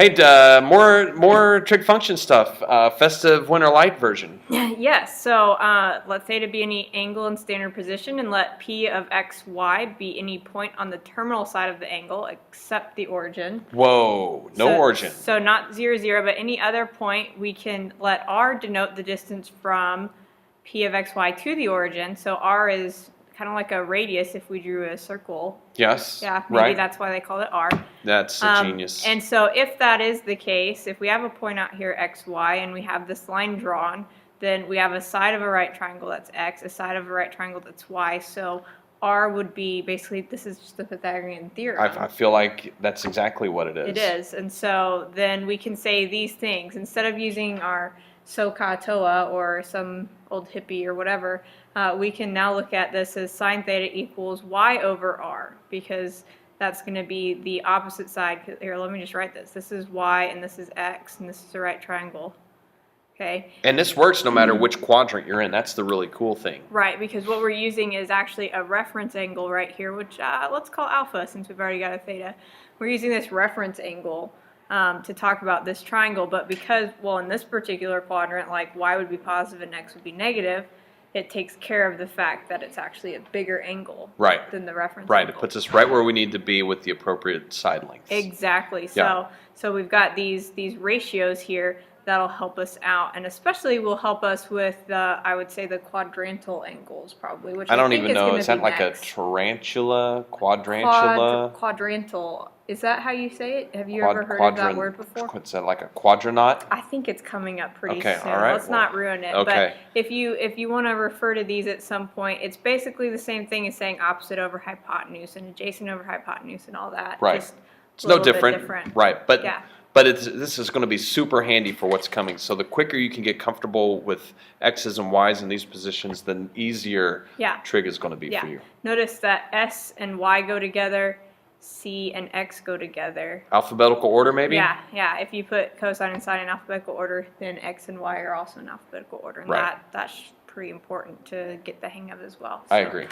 Hey, more trig function stuff. Festive winter light version. Yes, so let's say to be any angle in standard position and let P of xy be any point on the terminal side of the angle except the origin. Whoa, no origin. So not 0, 0, but any other point, we can let R denote the distance from P of xy to the origin. So R is kind of like a radius if we drew a circle. Yes. Yeah, maybe right. that's why they call it R. That's a genius. And so if that is the case, if we have a point out here xy and we have this line drawn, then we have a side of a right triangle that's x, a side of a right triangle that's y. So R would be basically, this is just the Pythagorean theorem. I feel like that's exactly what it is. It is. And so then we can say these things. Instead of using our SOHCAHTOA or some old hippie or whatever, we can now look at this as sine theta equals y over r, because that's going to be the opposite side. Here, let me just write this. This is y and this is x, and this is a right triangle. Okay. And this works no matter which quadrant you're in. That's the really cool thing. Right, because what we're using is actually a reference angle right here, which let's call alpha since we've already got a theta. We're using this reference angle to talk about this triangle, but because, well, in this particular quadrant, like y would be positive and x would be negative, it takes care of the fact that it's actually a bigger angle than the reference Right, angle. it puts us right where we need to be with the appropriate side lengths. Exactly. Yeah. So we've got these ratios here that'll help us out, and especially will help us with I would say the quadrantal angles probably, which I don't think even know. Is that like next. a tarantula, quadrantula? Quadrantal. Is that how you say it? Have you ever heard of that word before? Is that like a quadrant? I think it's coming up pretty soon. All right. Let's not ruin it. Okay. But if you want to refer to these at some point, it's basically the same thing as saying opposite over hypotenuse and adjacent over hypotenuse and all that. Right. Just it's no different. Right. But yeah. But this is going to be super handy for what's coming. So the quicker you can get comfortable with X's and Y's in these positions, the easier trig is going to be for you. Notice that S and Y go together, C and X go together. Alphabetical order, maybe? Yeah. If you put cosine and sine in alphabetical order, then X and Y are also in alphabetical order. And that's pretty important to get the hang of as well. I agree.